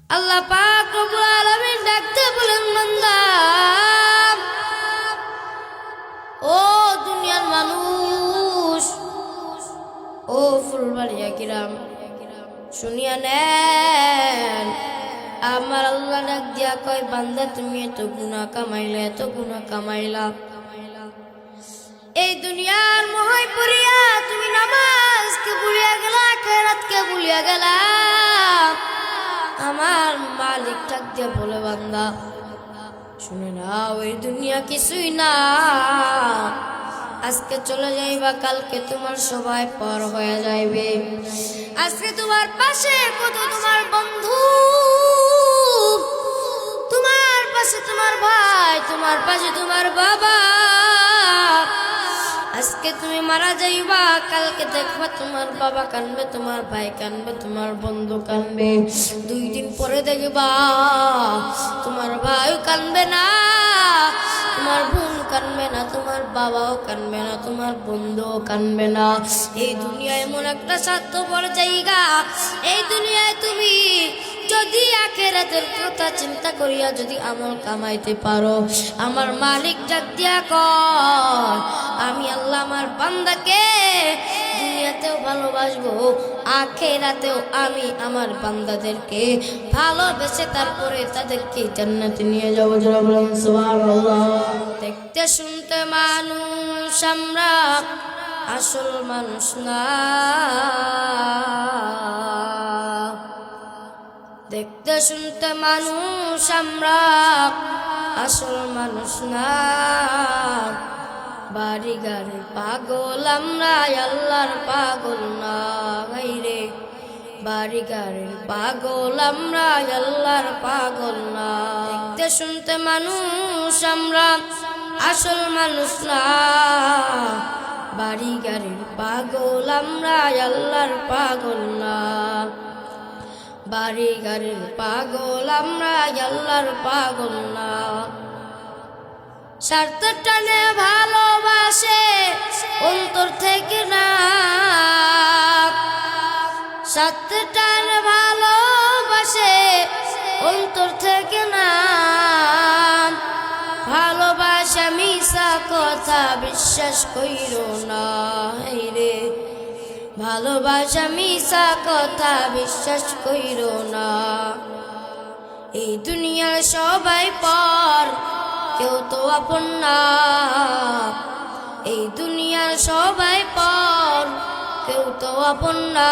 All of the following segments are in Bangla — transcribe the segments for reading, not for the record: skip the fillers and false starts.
আল্লাহ পাক রব্বুল আলামিন ডাকতে বলেন, বান্দা ও দুনিয়ার মানুষ, ও ফুলবাড়িয়া কিরাম, শুনিয়া নেন। আমার আল্লাহ ডাক দিয়া কয়, বান্দা তুমি এত গুনাহ কামাইলা, এত গুনাহ কামাইলা, এই দুনিয়ার মোহে পড়িয়া তুমি নামাজকে ভুলিয়া গেলা, খেরাতকে ভুলিয়া গেলা। আমার মালিক ডাক দিয়া বলে, বান্দা শুনে নাও, এই দুনিয়া কিছুই না। আজকে চলে যাইবা, কালকে তোমার সবাই পর হয়ে যাইবে। আজকে তোমার পাশে কত তোমার বন্ধু, তোমার পাশে তোমার ভাই, তোমার পাশে তোমার বাবা। আজকে তুমি মারা যাইবা, কালকে দেখবা তোমার বাবা কানবে, তোমার ভাই কানবে, তোমার বন্ধু কানবে। 2 দিন পরে দেখবা তোমার ভাইও কানবে না, তোমার বোন কানবে না, তোমার বাবাও কানবে না, তোমার বন্ধুও কানবে না। এই দুনিয়া এমন একটা স্বার্থপর জায়গা। এই দুনিয়ায় তুমি যদি আখিরাতের কথা চিন্তা করিয়া যদি আমল কামাইতে পারো, আমার মালিক ডাক দিয়া কয়, আমি আল্লাহ আমার বান্দাকে দুনিয়াতেও ভালোবাসবো, আখিরাতেও আমি আমার বান্দাদেরকে ভালোবেসে তারপরে তাদেরকে জান্নাতে নিয়ে যাবো। যারা বলেন সুবহানাল্লাহ। দেখতে শুনতে মানুষ আমরা, আসল মানুষ না। দেখতে শুনতে মানুষ আমরা, আসল মানুষ না। বাড়ি গাড়ি পাগল আমরা, আল্লাহর পাগল না। রে বাড়ি গাড়ি পাগল আমরা, আল্লাহর পাগল না। দেখতে শুনতে মানুষ আমরা, আসল মানুষ না। বাড়ি গাড়ির পাগল আমরা, আল্লাহর পাগল না। বাড়ি গাড়ির পাগল আমরা, আল্লাহর পাগল না। স্বার্থ টানে ভালোবাসে অন্তর থেকে না, স্বার্থ টানে ভালোবাসে অন্তর থেকে না। ভালোবাসা মিছা কথা বিশ্বাস কইরো না। রে ভালোবাসা মিছা কথা বিশ্বাস কইরো না। এই দুনিয়ার সবাই পর, কেউ তো আপন না। এই দুনিয়ার সবাই পর, কেউ তো আপন না।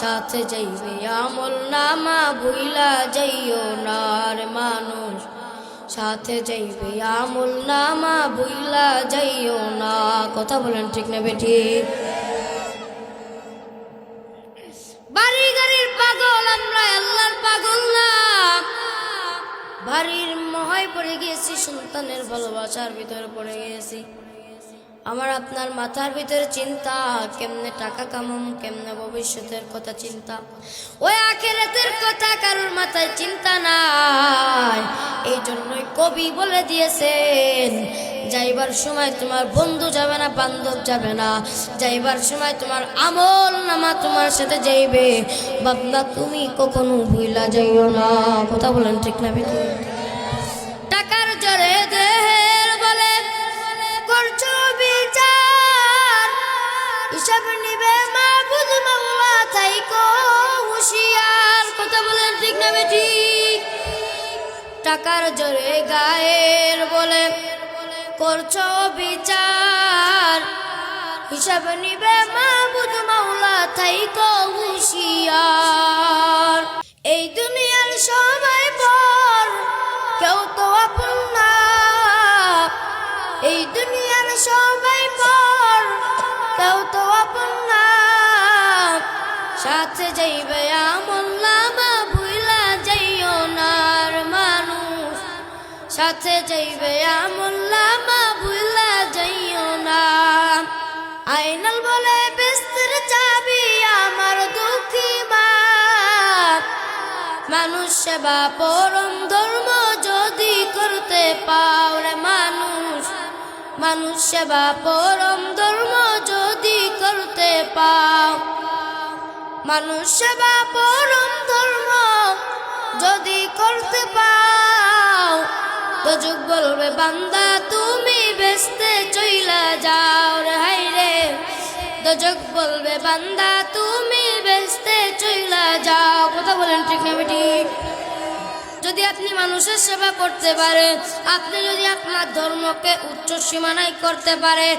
সাথে যাইবে আমল নামা, ভুইলা যাইও না রে মানুষ। সাথে যাইবে আমল নামা, ভুইলা যাইও না। কথা বলেন ঠিক না বেঠিক? বাড়ি গাড়ির পাগল আমরা, আল্লাহর পাগল না। বাড়ির মোহে পড়ে গিয়েছি, সন্তানের ভালোবাসার ভিতরে পড়ে গিয়েছি। আমার আপনার মাথার ভিতরে চিন্তা, কেমনে টাকা কামাম, কেমনে ভবিষ্যতের কথা চিন্তা। ওই আখিরাতের কথা কারোর মাথায় চিন্তা নাই। এই জন্যই কবি বলে দিয়েছেন, যাইবার সময় তোমার বন্ধু যাবে না, বান্ধব যাবে না। যাইবার সময় তোমার আমল নামা তোমার সাথে যাইবে। বান্দা তুমি কখনো ভুইলা যাইও না। কথা বলেন ঠিক না বেটি? টাকার জোরে দেহের বলে করছো বিচার, হিসাব নিবে মাবুদ মাওলা, থাইকো হুঁশিয়ার। কথা বলেন ঠিক না বেটি? টাকার জোরে গায়ের বলে করছো বিচার, হিসাব নিবে মাবুদ মাওলা, থাইকো হুঁশিয়ার। এই দুনিয়ার সবাই পর, কেউ তো আপন না। এই দুনিয়ার সবাই পর, কেউ তো আপন না। সাথে যাইবে আমল নামা, ভুইলা যাইও না রে মানুষ। সাথে যাইবে আমল নামা, ভুইলা যাইও না। আইনাল বলে বেস্তের চাবি আমার দুঃখী মা। মানুষ সেবা পরম ধর্ম যদি করতে পাও রে মানুষ। মানুষ সেবা পরম ধর্ম যদি করতে পাও। মানুষ সেবা পরম ধর্ম দোজক বলবে বান্দা তুমি বেস্তে চইলা যাও রে হাই রে। দোজক বলবে বান্দা তুমি বেস্তে চইলা যাও। কথা বলেন ঠিক না ঠিক? যদি আপনি মানুষের সেবা করতে পারেন, আপনি যদি আপনার ধর্মকে উচ্চ সীমানায় করতে পারেন,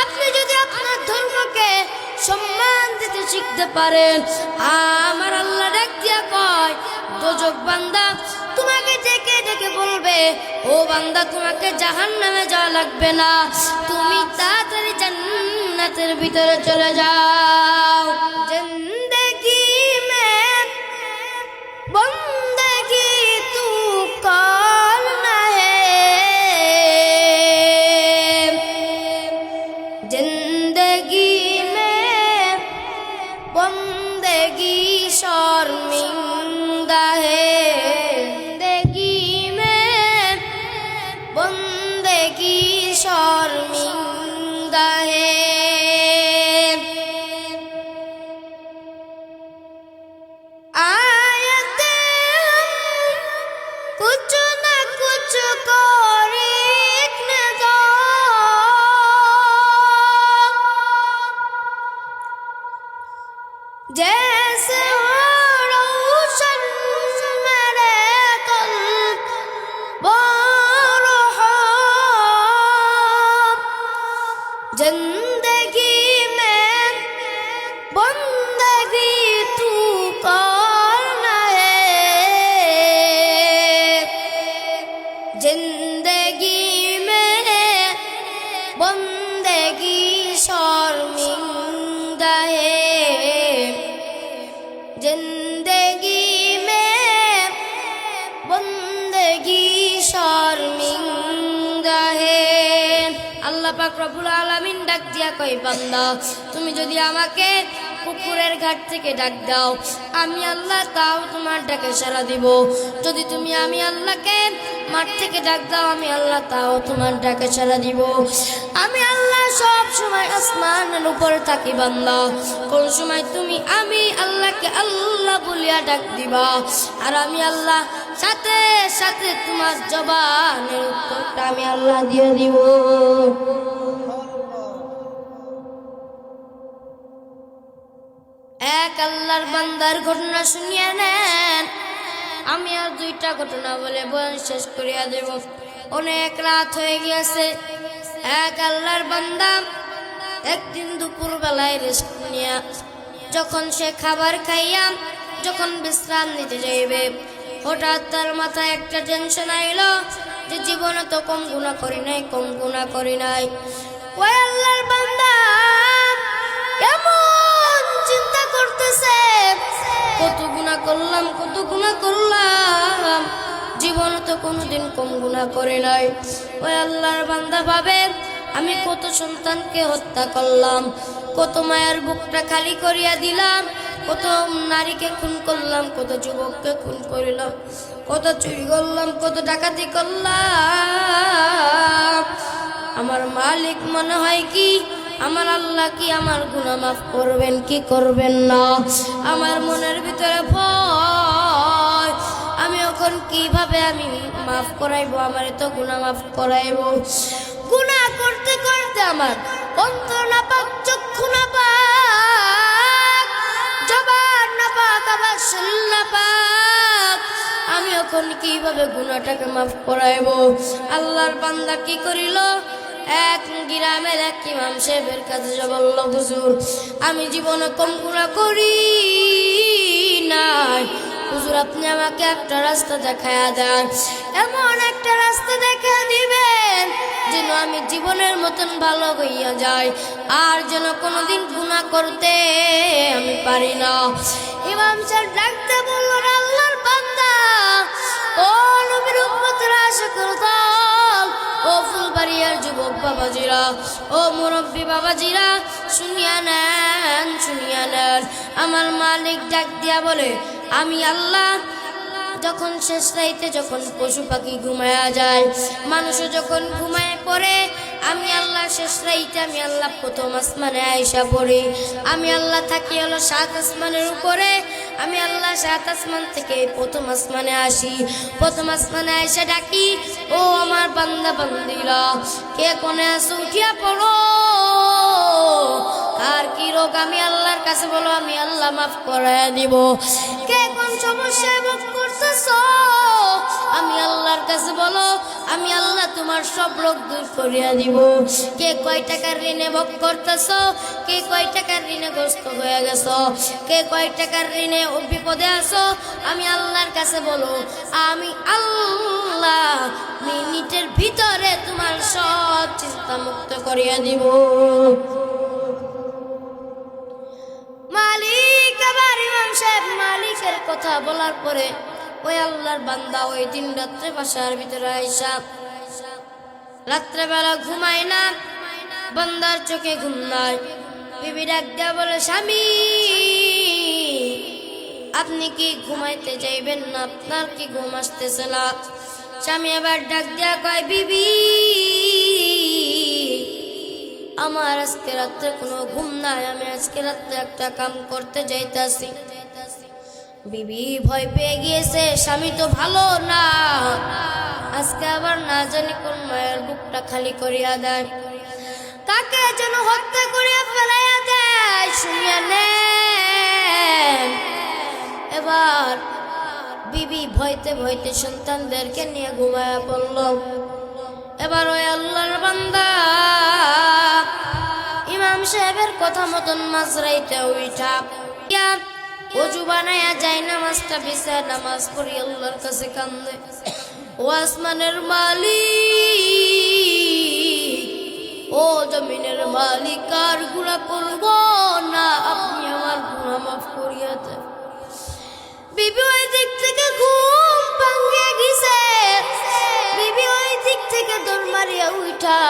আপনি যদি আপনার ধর্মকে সম্মান দিতে শিখতে পারেন, আমার আল্লাহ ডাক দিয়া কয় দোজক বান্দা তোমাকে ডেকে ডেকে বলবে ও বান্দা তোমাকে জাহান্নামে যাওয়া লাগবে না, তুমি তাড়াতাড়ি জান্নাতের ভিতরে চলে যাও। জিন্দেগি মে বন্দেগি তু করনা হে, জিন্দেগি মে বন্দেগি শর্মিন্দা হে, জিন্দেগি মে বন্দেগি শর্মিন্দা হে। जैसे हो रोशन मेरे कल्ब बरहा, जिंदगी में बंदगी तू करना है, जिंदगी में बंदगी शर्मिंदा है, जिंदगी में बंदगी शर्मिंदा है। আল্লাহ পাক রব্বুল আলামিন ডাক দিয়া কই বান্দা তুমি যদি আমাকে পুকুরের ঘাট থেকে ডাক দাও আমি আল্লাহ তাও তোমার ডাকে সাড়া দিব। যদি তুমি আমি আল্লাহকে মাঠ থেকে ডাক দাও আমি আল্লাহ তাও তোমার ডাকে সাড়া দিব। আমি আল্লাহ সব সময় আসমানের উপরে থাকি বান্দা, কোন সময় তুমি আমি আল্লাহকে আল্লাহ বলিয়া ডাক দিবা আর আমি আল্লাহ সাথে সাথে তোমার জবানের উত্তরটা আমি আল্লাহ দিয়ে দিব। এক আল্লাহর বান্দার ঘটনা শুনিয়ে নেন, আমি আর দুইটা ঘটনা বলে বয়ান শেষ করিয়া দেব, অনেক রাত হয়ে গিয়েছে। এক আল্লাহর বান্দা একদিন দুপুর বেলায় রেস্ট নিয়া যখন সে খাবার খাইয়া যখন বিশ্রাম নিতে যাইবে হঠাৎ তার মাথায় একটা টেনশন আইলো যে জীবনে তো কম গুনাহ করি নাই, কম গুনাহ করি নাই। ওই আল্লাহর বান্দা কেমন চিন্তা করতেছে কত গুনাহ করলাম, কত গুনাহ করলাম, জীবনে তো কোনোদিন কম গুনাহ করে নাই। ওই আল্লাহর বান্দা ভাবে আমি কত সন্তানকে হত্যা করলাম, কত মায়ের বুকটা খালি করিয়া দিলাম, কত নারীকে খুন করলাম, কত যুবককে খুন করিলাম, কত চুরি করলাম, কত ডাকাতি করলাম। আমার মালিক মনে হয় কি আমার আল্লাহ কি আমার গুনাহ মাফ করবেন কি করবেন না? আমার মনের ভিতরে ভয়, আমি এখন কিভাবে আমি মাফ করাইবো, আমার তো গুনাহ মাফ করাইবো। গুনাহ করতে করতে আমার অন্তর না পাক, চক্ষু না পাক, জবান না পাক, আবার শরীর না পাক, আমি এখন কিভাবে গুনাহটাকে মাফ করাইবো? আল্লাহর বান্দা কি করিল? এক গ্রামের এক ইমাম সাহেবের কাছে বলল, হুজুর আমি জীবনে কম গুনাহ করি নাই, হুজুর আপনি আমাকে একটা রাস্তা দেখায়া দেন, এমন একটা রাস্তা দেখা দিবেন যেন আমি জীবনের মতন ভালো হইয়া যাই আর যেন কোনোদিন গুনাহ করতে আমি পারি না। ইমাম সাহেব ডাকতে বললেন, আল্লাহর বান্দা, ও নবীর উম্মতরা, আশিকুর দল, ও ফুলবাড়িয়ার যুবক বাবাজিরা, ও মুরব্বী বাবাজিরা, শুনিয়া নেন, শুনিয়া নেন। আমার মালিক ডাক দিয়া বলে, আমি আল্লাহ যখন শেষ রাইতে যখন পশু পাখি ঘুমায়া যায়, মানুষও যখন ঘুমায় পড়ে, আমি আল্লাহ শেষ রাইতে আমি আল্লাহ প্রথম আসমানে আইসা পড়ি। আমি আল্লাহ থাকি হলো 7 আসমানের উপরে, আমি আল্লাহ সাত আসমান থেকে প্রথম আসমানে আসি, প্রথম আসমানে এসে ডাকি, ও আমার বান্দা বান্দিরা, কে কোনে আসো উঠিয়া পড়ো। আর কি রোগ আমি আল্লাহর কাছে বলো, আমি আল্লাহ মাফ করে দিব। কে কোন সমস্যায় ভোগ করতেছ আমি আল্লাহর কাছে বলো, আমি আল্লাহ তোমার সব রোগ দূর করিয়া দিব। কে কয় টাকার ঋণে ভোগ করতেছ, কে কয় টাকার ঋণে গ্রস্ত হয়ে গেছ, কে কয় টাকার ঋণে বিপদে আছো, আমি আল্লাহর কাছে বলো, আমি আল্লাহ মিনিটের ভিতরে তোমার সব চিন্তা মুক্ত করিয়া দিব। মালিক আবার ইমাম সাহেব মালিকের কথা বলার পরে ওই আল্লাহর বান্দা ওই দিন রাত্রে বাসার ভিতরে আইসা রাত্রেবেলা ঘুমায় না, বান্দার চোখে ঘুম নাই। বিবি ডাক দেয়া বলে, স্বামী আপনি কি ঘুমাইতে যাইবেন না, আপনার কি ঘুম আসতেছে না? স্বামী আবার ডাক দেয়া কয়, বিবি আমার আজকে রাত্রে কোনো ঘুম নাই, আমি আজকে রাত্রে একটা কাম করতে যাইতাছি। বিবি ভয় পেয়ে গিয়েছে, স্বামী তো ভালো না, আজকে আবার না জানি কোন মায়ের বুকটা খালি করিয়া দেয়, তাকে যেন হত্যা করিয়া ফেলাইয়া দেয়। শুনিয়া নেন। এবার বিবি ভয়তে ভয়তে সন্তানদেরকে নিয়ে ঘুমায়া পড়ল। এবার ওই আল্লাহর বান্দা ইমাম সাহেবের কথা মতন মাঝরাইতে উঠা অজু বানায়া যায়, নামাজটা বিছায় নামাজ পড়ি আল্লাহর কাছে কান্দে, ও আসমানের মালিক, ও জমিনের মালিক, আর গুনাহ করব না, আপনি আমার গুনাহ মাফ করিয়া দেন। বিবি ওই দিক থেকে ঘুম ভাঙিয়া গেছে, বিবি ওই দিক থেকে দৌড় মারিয়া উঠা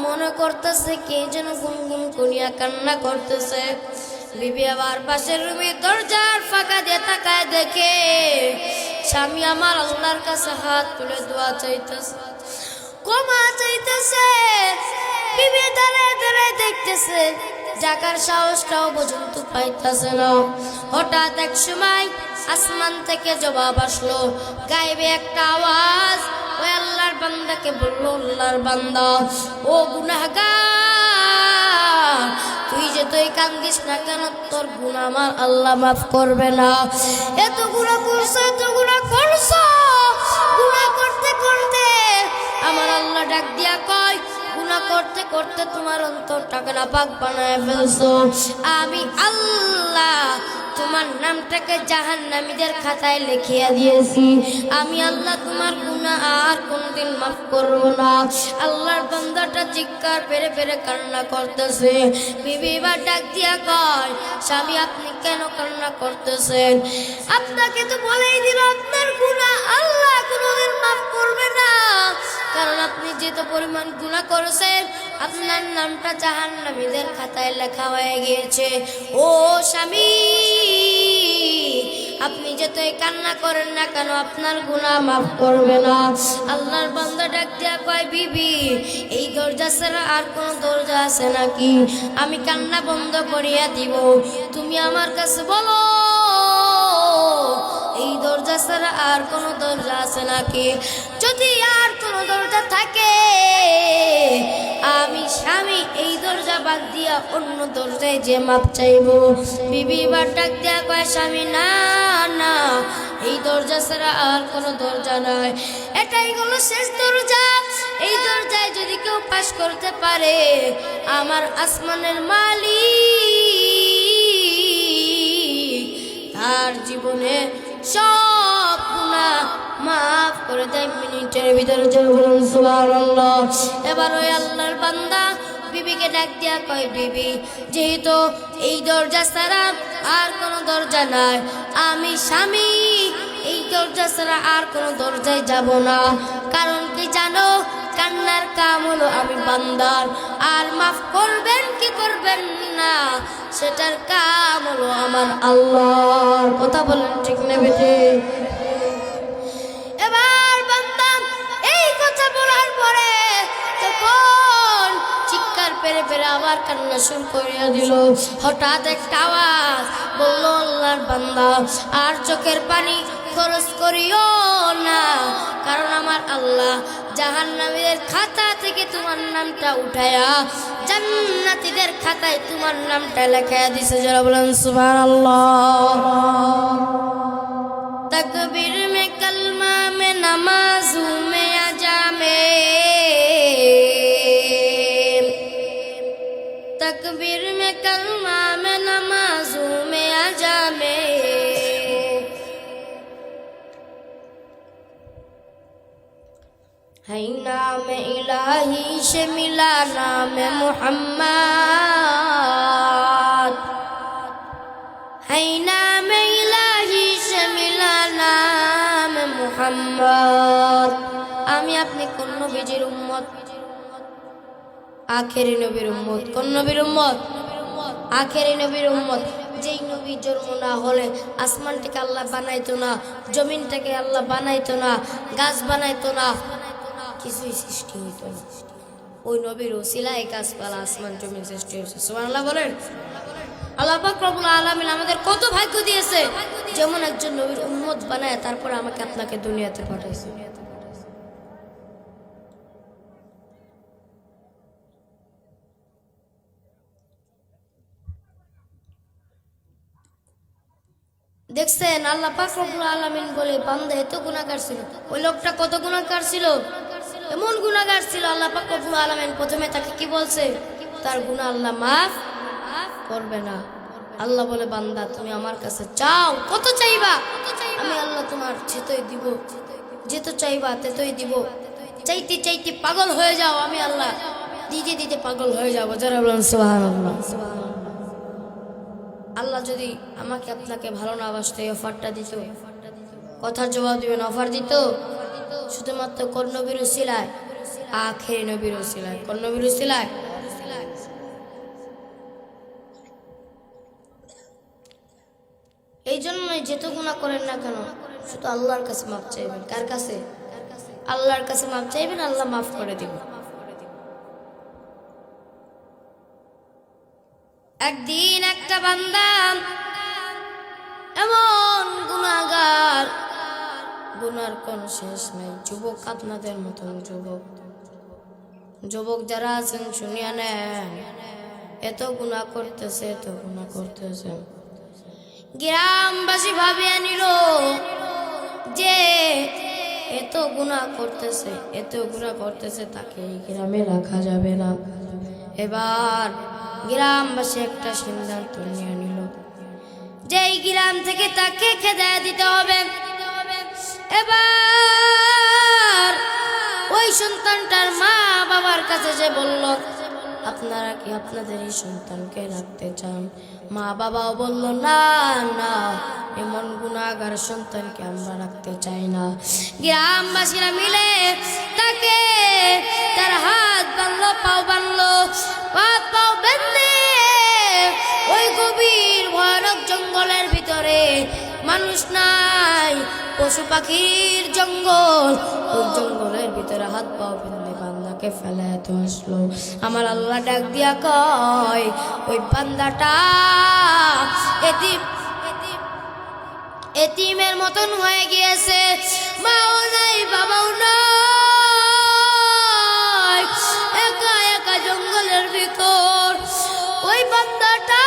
মনে করতেছে কে যেন গুম গুম করিয়া কান্না করতেছে। বিবি আবার পাশের রুমে দরজার ফাঁকা দিয়ে তাকায়, দেখে স্বামী আমার আল্লাহর কাছে হাত তুলে দোয়া চাইতেছে, ক্ষমা চাইতেছে। বিবি দাঁড়ায় দাঁড়ায় দেখতেছে, জাগার সাহসটাও পর্যন্ত পাইতেছে না। হঠাৎ এক সময় আসমান থেকে জবাব আসলো, গায়েবে একটা আওয়াজ ওই আল্লাহর বান্দাকে বললো, আল্লাহর বান্দা ও গুনাহগার, তুই যে তুই কান্দিস না কেন, তোর গুনাহ আমার আল্লাহ মাফ করবে না। এত গুনাহ করছো, এত গুনাহ করছো, গুনাহ করতে করতে আমার আল্লাহ ডাক দিয়া কয়, গুনাহ করতে করতে তোমার অন্তরটাকে নাপাক বানায় ফেলছো, আমি আল্লাহ তোমার নামটাকে জাহান্নামীদের খাতায় লিখিয়া দিয়েছি, আমি আল্লাহ তোমার গুনাহ আর কোনদিন মাফ করব না। আল্লাহর বান্দাটা চিৎকার পেরে পেরে কান্না করতেছে। বিবি এবার ডাক দিয়া কয়, স্বামী আপনি কেন কান্না করতেছেন? আপনাকে তো বলেই দিল আপনার গুনাহ আল্লাহ কোনদিন মাফ করবে না, কারণ আপনি যেত পরিমাণ গুনাহ করেছেন আপনার নামটা জাহান্নামীদের খাতায় লেখা হয়ে গিয়েছে। ও স্বামী আপনি যতই কান্না করেন না কেন আপনার গুনাহ মাফ করবে না। আল্লাহর বান্দা ডাক দিয়া কয়, বিবি এই দরজা ছাড়া আর কোন দরজা আছে নাকি? আমি কান্না বন্ধ করিয়া দিব, তুমি আমার কাছে বলো এই দরজা ছাড়া আর কোন দরজা আছে নাকি? যদি আর কোন দরজা থাকে আমি স্বামী এই দরজা বাদ দিয়া অন্য দরজায় যে মাপ চাইব। বিবি এবার ডাক দিয়া কয়, স্বামী না না, এই দরজা ছাড়া আর কোনো দরজা নাই, এটাই হলো শেষ দরজা। এই দরজায় যদি কেউ পাস করতে পারে আমার আসমানের মালিক তার জীবনে সব গুনাহ মাফ করে দেয় মিনিটের ভিতরে। সুবহানাল্লাহ। এবার ওই আল্লাহর বান্দা বিবিকে ডাক দিয়া কয়, বিবি যেহেতু এই দরজা ছাড়া আর কোনো দরজা নাই, আমি স্বামী এই দরজা ছাড়া আর কোনো দরজায় যাব না। কারণ কি জানো, কান্নার কাম হলো আমি বান্দার, আর মাফ করবেন কি করবেন না সেটার কাম হলো আমার আল্লাহর। কথা বলেন ঠিক না বেটে? এবার বান্দা এই কথা বলার পরে তখন চিৎকার পেরে পেরে আবার কান্না শুরু করিয়া দিল। হঠাৎ একটা আওয়াজ বলল, আল্লাহর বান্দা আর চোখের পানি খরচ করিও না, কারণ আমার আল্লাহ জাহান্নামীদের খাতা থেকে তোমার নামটা উঠায়া জান্নাতীদের খাতায় তোমার নামটা লেখায়া দিছে। যারা বলেন সুবহানাল্লাহ। तकबीर में कलमा में नमाजू में आजा में, तकबीर में कलमा में नमाजू में आजा में, है नाम इलाही से मिला नाम मुहम्मद, है नाम इलाही से मिला नाम मुहम्मद। আমি আপনি কোন নবীজির উম্মত? আখেরি নবীর উম্মত। কোন নবীর উম্মত? আখেরি নবীর উম্মত। যেই নবী জন্ম না হলে আসমানটাকে আল্লাহ বানাইতো না, জমিনটাকে আল্লাহ বানাইতো না, গাছ বানাইতো না, কিছুই সৃষ্টি হইতো না। ওই নবীর ওসিলায় গাছপালা আসমান জমিন সৃষ্টি হয়েছে। সুবহানাল্লাহ বলেন। আল্লাহ পাক রব্বুল আলামিন আমাদের কত ভাগ্য দিয়েছে, যেমন একজন নবীর উম্মত বানায় তারপর আমাকে আপনাকে দুনিয়াতে পাঠাইছে। দেখছেন আল্লাহ পাক রব্বুল আলামিন বলে বান্দা এত গুনাহগার ছিল। ওই লোকটা কত গুনাহগার ছিল, এমন গুনাহগার ছিল। আল্লাহ পাক রব্বুল আলামিন প্রথমে তাকে কি বলছে? তার গুনাহ আল্লাহ মাফ করবে না। আল্লাহ বলে, বান্দা তুমি আমার কাছে চাও, কত চাইবা? আমি আল্লাহ তোমার যেতই দিব, যেত চাইবা তেতই দিব। চাইতে চাইতে পাগল হয়ে যাও, আমি আল্লাহ দিতে দিতে পাগল হয়ে যাবো। যারা বলেন সুবহানাল্লাহ। আল্লাহ যদি আমাকে আপনাকে ভালো না বাসতো, এই অফারটা দিত, কথার জবাব দিবেন, অফার দিত শুধুমাত্র কোন নবীর উসিলায়? আখেরি নবীর উসিলায়। কোন নবীর উসিলায়? এই জন্যই যেত গুনাহ করেন না কেন, শুধু আল্লাহর কাছে মাফ চাইবেন। কার কাছে? আল্লাহর কাছে মাফ চাইবেন, আল্লাহ মাফ করে দিবেন। একদিন একটা বান্দা এমন গুনাহগার, গুনার কোন শেষ নাই। যুবক, আপনাদের মতন যুবক যারা আছেন শুনিয়া নেন, এত গুনাহ করতেছে, এত গুনাহ করতেছে। গ্রামবাসী ভাবিয়া নিল যে এত গুনাহ করতেছে, এত গুনাহ করতেছে, তাকে এই গ্রামে রাখা যাবে না। এবার গ্রামবাসী একটা সিদ্ধান্ত নিয়ে নিল যে এই গ্রাম থেকে তাকে খেদায়া দিতে হবে। এবার ওই সন্তানটার মা বাবার কাছে যে বলল, আপনারা কি আপনাদের এই সন্তানকে রাখতে চান? মা বাবাও বলল, না না, এমন গুনাহগার সন্তানকে আমরা রাখতে চাই না। গ্রামবাসীরা মিলে তাকে তার হাত বাঁধলো, পাও বাঁধলো, হাত পাও বেঁধে ওই গভীর ভয়ানক জঙ্গলের ভিতরে, মানুষ নাই, পশু পাখির জঙ্গল, ওই জঙ্গলের ভিতরে হাত পাও বেঁধে বান্দাকে ফেলে তো আসলো। আমার আল্লাহ ডাক দিয়া কয়, ওই বান্দাটা এতিমের মতন হয়ে গিয়েছে, মাও নাই, বাবাও নাই, একা একা জঙ্গলের ভিতর। ওই বান্দাটা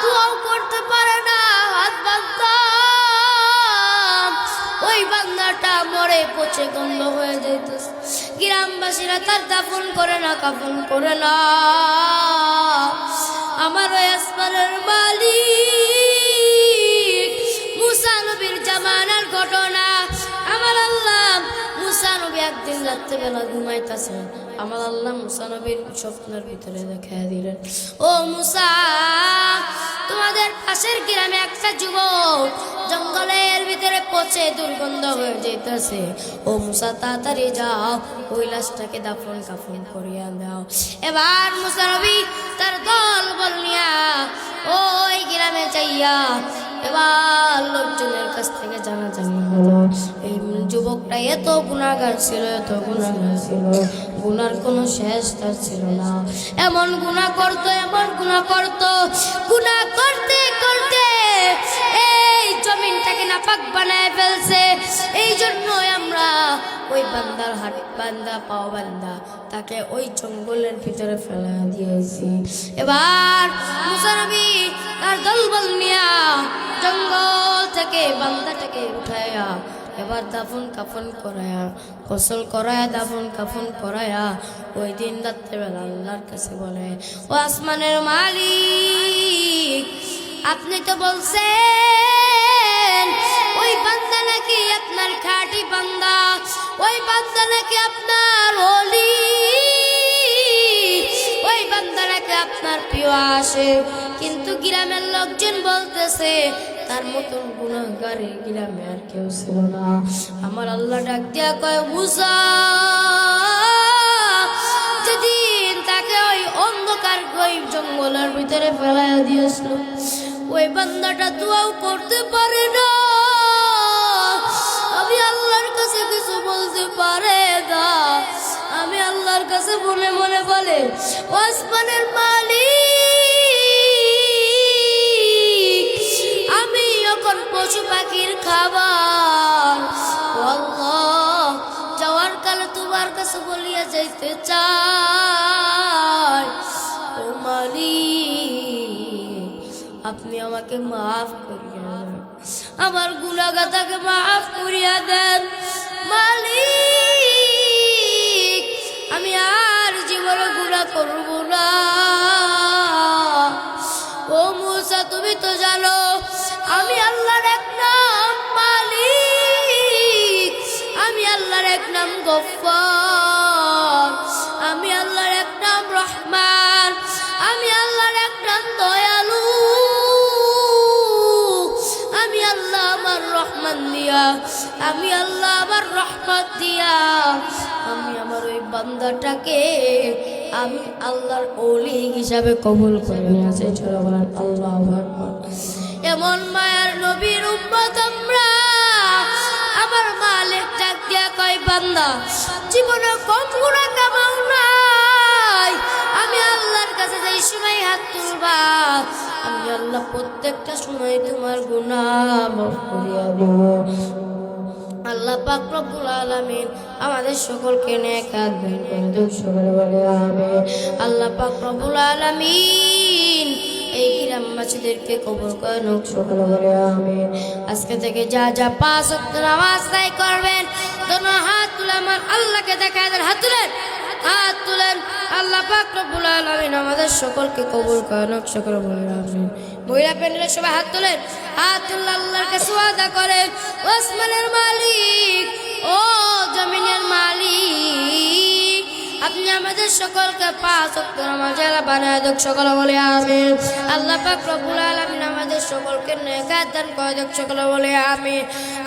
দুয়াও করতে পারে না, হাত বাঁধতাম, ওই বান্দাটা মরে পচে গন্ধ হয়ে যেতেছে। গ্রামবাসীরা তার দাফন করে না, কাফন করে না। আমার ওই আসমানের মালিক মুসা নবীর জামানার ঘটনা। আমার আল্লাহ মুসা নবী একদিন রাত্রেবেলা ঘুমাইতেছেন, আমার আল্লাহ মুসা নবীর স্বপ্নের ভিতরে দেখায় দিলেন, ও মুসা, তোমাদের পাশের গ্রামে একটা যুবক জঙ্গলের ভিতরে পচে দুর্গন্ধ হয়ে যেতেছে। ও মুসা, তাড়াতাড়ি যাও, ওই লাশটাকে দাফন কাফন করিয়া দাও। এবার মুসা নবী তার দল বল নিয়া ওই গ্রামে যাইয়া এবার লোকজনের কাছ থেকে জানাজানি হলো, এই যুবক যুবকটা এত গুনাহগার ছিল, এত গুনাহগার ছিল, গুনার কোনো শেষ তার ছিল না। এমন গুনাহ করতো, এমন গুনাহ করতো, গুনাহ করতে করতে এই জমিনটাকে নাপাক বানায় ফেলছে। এই জন্যই আমরা ওই বান্দার হাত বান্দা পাও বান্দা তাকে ওই জঙ্গলের ভিতরে ফেলা দিয়েছি। এবার মুসা নবী তার দলবল নিয়া জঙ্গল থেকে বান্দাটাকে উঠায়া এবার দাফন কাফন করায়া, গোসল করায়া, দাফন কাফন করায়া ওই দিন রাত্রেবেলা আল্লাহর কাছে বলে, ও আসমানের মালিক, আপনি তো বলছেন ওই বান্দা নাকি আপনার খাঁটি বান্দা, ওই বান্দা নাকি আপনার ওলি, ওই বান্দা নাকি আপনার প্রিয় আসে। কিন্তু গ্রামের লোকজন বলতেছে তার মতন গুনাহগার এই গ্রামে আর কেউ ছিল না। আমার আল্লাহ ডাক দিয়া কয়, মুসা, যেদিন তাকে ওই অন্ধকার ওই জঙ্গলের ভিতরে ফেলাইয়া দিয়েছিল, ওই বান্দাটা দোয়াও করতে পারে না, আমি আল্লাহর কাছে কিছু বলতে পারে না। আমি আল্লাহর কাছে মনে মনে বলে, ও আসমানের মালিক, আমি এখন পশু পাখির খাবার, ও আল্লাহ, যাওয়ার কালে তোমার কাছে বলিয়া যাইতে চাই, ও মালিক, আপনি আমাকে মাফ করিয়া দেন, আমার গুনাহগাতাকে মাফ করিয়া দেন। মালিক, আমি আর জীবনে গুনাহ করব না। ও মুসা, তুমি তো জানো আমি আল্লাহর এক নাম মালিক, আমি আল্লাহর এক নাম গফফার, আমি আল্লাহর এক নাম রহমান, আমি আল্লাহর এক নাম দয়ালু, আমি আল্লাহ আমার রহমান দিয়া, আমি আল্লাহ আমার রহমত দিয়া আমি আমার ওই বান্দাটাকে আমি আল্লাহর ওলি হিসাবে কবুল করে নিয়েছি। আল্লাহু আকবার। এমন মায়ার নবীর উম্মত আমরা। আমার মালিক ডাক দিয়া কয়, বান্দা, জীবনে কম গুনাহ কামাও নাই, আমি আল্লাহর কাছে যেই সময় হাত তুলবা আমি আল্লাহ প্রত্যেকটা সময় তোমার গুনাহ মাফ করিয়া দেব। আল্লাহ পাক রব্বুল আলামিন আমাদের সকলকে নেক হাত দান করে দেন, সকলে বলে আমিন। আল্লাহ পাক রব্বুল আলামিন এই গ্রামবাসীদেরকে কবুল করেন, সকলে বলে আমিন। আজকে থেকে যা যা 5 ওয়াক্ত নামাজ আদায় করবেন, দোনো হাত তুলে আমার আল্লাহকে দেখায় দেন, হাত তুলেন, হাত তুলেন। আল্লাহ পাক রব্বুল আলামিন আমাদের সকলকে কবুল করেন, সকলে বলে আমিন। মহিলা প্যান্ডেলে সবাই হাত তোলেন, হাত তুলে আল্লাহর কাছে ওয়াদা করেন, ও আসমানের মালিক, ও জমিনের মালিক, আপনি আমাদের সকলকে 5 ওয়াক্ত নামাজের বানায় দেন, সকলে বলে আমিন। আল্লাহ পাক রব্বুল আলামিন আমাদের সকলকে নেক হাত দান করে দেন, সকলে বলে আমিন।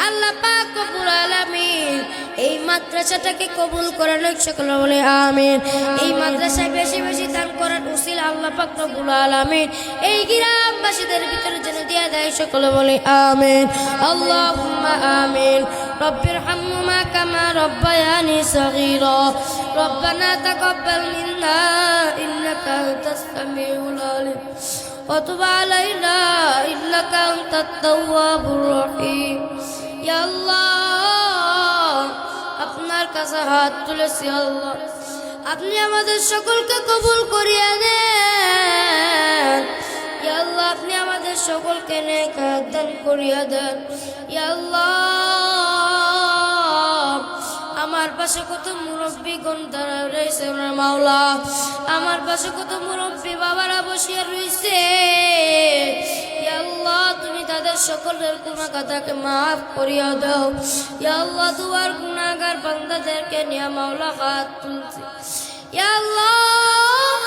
আল্লাহ পাক রব্বুল আলামিন এই মাদ্রাসাটাকে কবুল করেন, সকলে বলে আমিন। এই মাদ্রাসায় বেশি বেশি দান করার উসিলা আল্লাহ পাক রব্বুল আলামিন এই গ্রামবাসীদের ভিতরে যেন দিয়ে দেয়, সকলে বলে আমিন। আল্লাহুম্মা আমিন। রব্বির হামহুমা কামা রব্বায়ানি সগীরা। রব্বানা তাকাব্বাল মিন্না ইন্নাকা আনতাস সামিউল আলিম ওয়া তুব আলাইনা ইন্নাকা আনতাত তাওয়াবুর রহিম। ইয়া আল্লাহ, আপনার কাছে হাত তুলেছি আল্লাহ, আপনি আমাদের সকলকে কবুল করিয়া নেন। ইয়া আল্লাহ, আপনি আমাদের সকলকে নেক হাত দান করিয়া দেন। ইয়া আল্লাহ, আমার পাশে কত মুরব্বীগণ দাঁড়া রয়েছে ওনার মাওলা, আমার পাশে কত মুরব্বী বাবারা বসিয়া রয়েছে। ইয়া আল্লাহ, তুমি তাদের সকলের গুনাহগাতাকে মাফ করিয়া দাও। ইয়া আল্লাহ, দুয়ার গুনাহগার বান্দাদেরকে নিয়ে মাওলা হাত তুলছি। ইয়া আল্লাহ,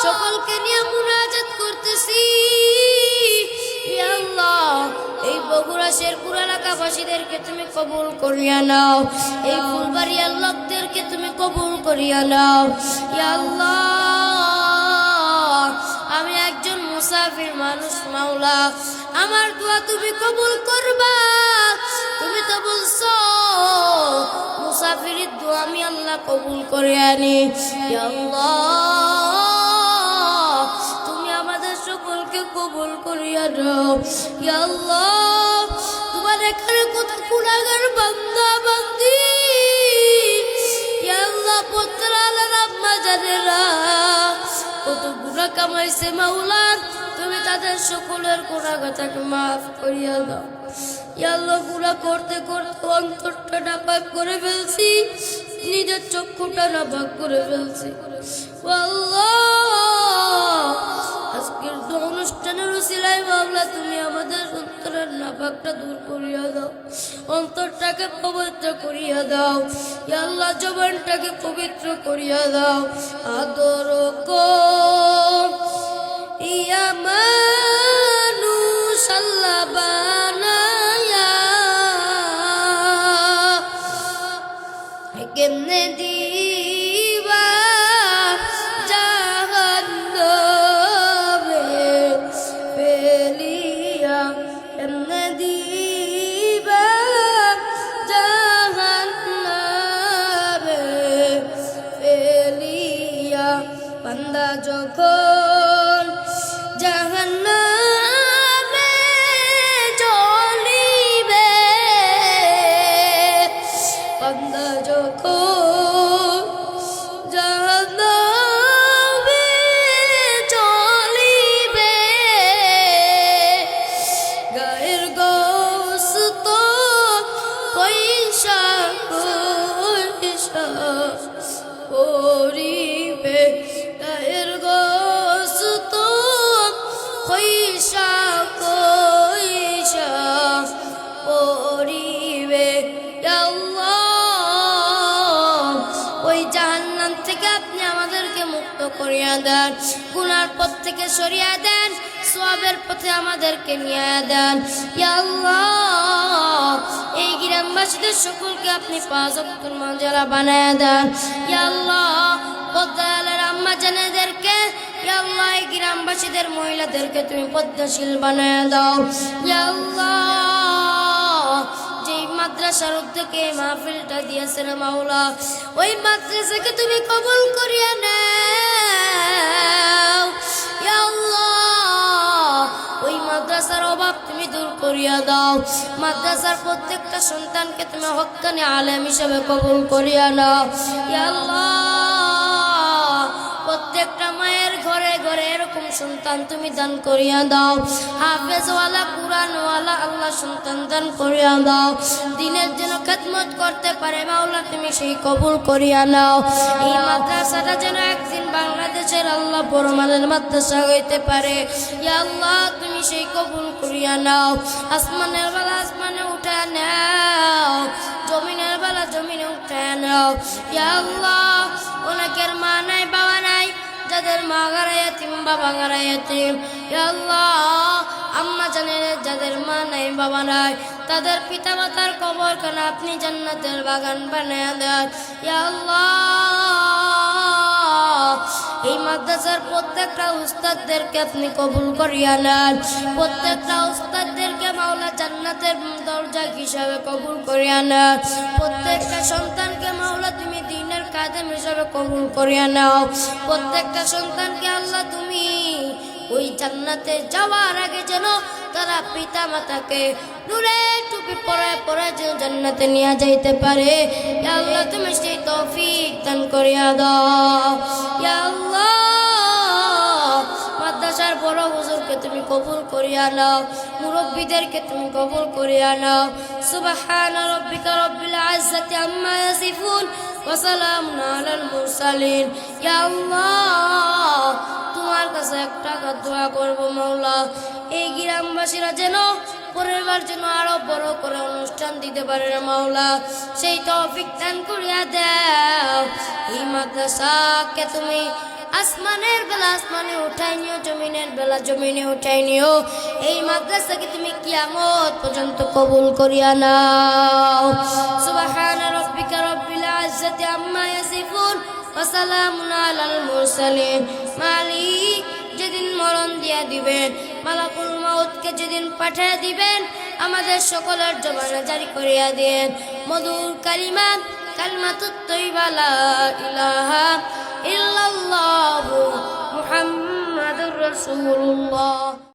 সকলকে নিয়ে মুনাজাত করতেছি। ইয়া আল্লাহ, এই বগুড়া শেরপুর এলাকাবাসীদেরকে তুমি কবুল করিয়া নাও, এই ফুলবাড়িয়ার লোকদেরকে তুমি কবুল করিয়া নাও। ইয়া আল্লাহ, আমি একজন মুসাফির মানুষ মাওলা, আমার দোয়া তুমি কবুল করবা। তুমি তো বলছো এই দোয়া আমি আল্লাহ কবুল করে আনি। ইয়া আল্লাহ তুমি আমাদের সকলকে কবুল করিয়া দাও। ইয়া আল্লাহ তোমার এখানে কত গুনাহগার বান্দা বান্দি, ইয়া আল্লাহ পুত্র আলার আম্মা জানেরা কত গুনাহ কামাইছে মাওলা, তুমি তাদের সকলের গুনাহটাকে মাফ করিয়া দাও। ইয়া আল্লাহ গুনাহ করতে করতে অন্তরটা নাপাক করে ফেলছি, নিজের চক্ষুটা নাপাক করে ফেলছি। ও আল্লাহ আজকের অনুষ্ঠানের উসিলায় মাওলা তুমি আমাদের অন্তরের নাপাকটা দূর করিয়া দাও, অন্তরটাকে পবিত্র করিয়া দাও। ইয়া আল্লাহ জবানটাকে পবিত্র করিয়া দাও। আদর কর ইয়া মানুষ আল্লাহ বানায়া, কেমনে দিবা জাহান্নামে ফেলিয়া, কেমনে দিবা জাহান্নামে ফেলিয়া। বান্দা যখন জাহান্নামে জ্বলিবে, বান্দা যখন জাহান্নামে জ্বলিবে, গায়ের গোশত পয়সা পয়সা করিবে, গায়ের গোশত পয়সা পয়সা করিবে। ইয়া আল্লাহ ওই জাহান্নাম থেকে আপনি আমাদেরকে মুক্ত করিয়া দেন, গুনার পথ থেকে সরিয়ে দেন, সওয়াবের পথে আমাদেরকে নিয়ে দেন। ইয়া আল্লাহ এই গ্রামবাসীদের সকলকে আপনি 5 ওয়াক্তের নামাজি বানায়া দেন। ইয়া আল্লাহ পদ্মালের আম্মা জানেদেরকে, ইয়া আল্লাহ এই গ্রামবাসীদের মহিলাদেরকে তুমি পদ্মাশীল বানায়া দাও। ইয়া আল্লাহ যেই মাদ্রাসার উদ্যোগে মাহফিলটা দিয়েছেন মাওলা, ওই মাদ্রাসাকে তুমি কবুল করিয়া নাও। ইয়া আল্লাহ ওই মাদ্রাসার অভাব তুমি দূর করিয়া দাও, মাদ্রাসার প্রত্যেকটা সন্তানকে তুমি হক্কানি আলেম হিসেবে কবুল করিয়া নাও। ইয়া আল্লাহ প্রত্যেকটা মায়ের ঘরে ঘরে এরকম সন্তান তুমি দান করিয়া দাও, হাফেজওয়ালা কুরআনওয়ালা আল্লাহ সন্তান দান করিয়া দাও, দিনের জন্য খেদমত করতে পারে মাওলা তুমি সেই কবুল করিয়া নাও। এই মাদ্রাসাটা যেন একদিন বাংলাদেশের আল্লাহ পরমানের মাদ্রাসা হইতে পারে, ইয়া আল্লাহ তুমি সেই কবুল করিয়া নাও। আসমানের বেলা আসমানে উঠা নাও, জমিনের বেলা জমিনে উঠা নাও। ইয়া আল্লাহ অনেকের মা নাই বাবা নাই, যাদের মা গারা ইয়াতিম বাবা গারা ইয়াতিম, ইয়া আল্লাহ আম্মা জানেন যাদের মা নাই বাবা নাই, তাদের পিতা মাতার কবর কেন আপনি জান্নাতের বাগান বানায়া দেন। ইয়া আল্লাহ এই মাদ্রাসার প্রত্যেকটা উস্তাদদেরকে আপনি কবুল করিয়া নেন, প্রত্যেকটা উস্তাদদেরকে মাওলা জান্নাতের দরজা হিসাবে কবুল করিয়া নেন, প্রত্যেকটা সন্তানকে মাওলা তুমি দ্বীনের খাদেম হিসাবে কবুল করিয়া নাও, প্রত্যেকটা সন্তানকে আল্লাহ তুমি ওই জান্নাতে যাওয়ার আগে যেন তারা পিতা মাতাকে নূরে টুপি পরায় পরায় যেন জান্নাতে নিয়ে যাইতে পারে। ইয়া আল্লাহ তুমি সেই তৌফিক দান করিয়া দাও। ইয়া আল্লাহ মাদ্রাসার বড় হুজুরকে তুমি কবুল করিয়া নাও, মুরব্বীদেরকে তুমি কবুল করিয়া নাও। সুবহান রাব্বিকা রাব্বিল ইজ্জাতি আম্মা ইয়াসিফুন ওয়া সালামুন আলাল মুরসালিন। ইয়া আল্লাহ তোমার কাছে একটা দোয়া করব মাওলা, এই গ্রামবাসীরা যেন পরের বার যেন আরো বড় করে অনুষ্ঠান দিতে পারে মাওলা, সেই তৌফিক দান করিয়া দাও। এই মাদ্রাসাকে তুমি আসমানের বেলা আসমানে উঠাই নিও, জমিনের বেলা জমিনে উঠাই নিও, এই মাদ্রাসাকে তুমি কিয়ামত পর্যন্ত কবুল করিয়া নাও। সুবহান রাব্বিকা রাব্বিল ইজ্জাতি আম্মা ইয়াসিফুন ওয়া সালামুন আলাল মুরসালিন। মালিক যেদিন মরণ দিয়া দিবেন, মালাকুল মাউতকে যেদিন পাঠিয়ে দিবেন, আমাদের সকলের জবানে জারি করিয়া দেন মধুর কালিমা কালিমাতুত তাইয়্যিবা লা ইলাহা ইল্লাল্লাহু মুহাম্মাদুর রাসূলুল্লাহ।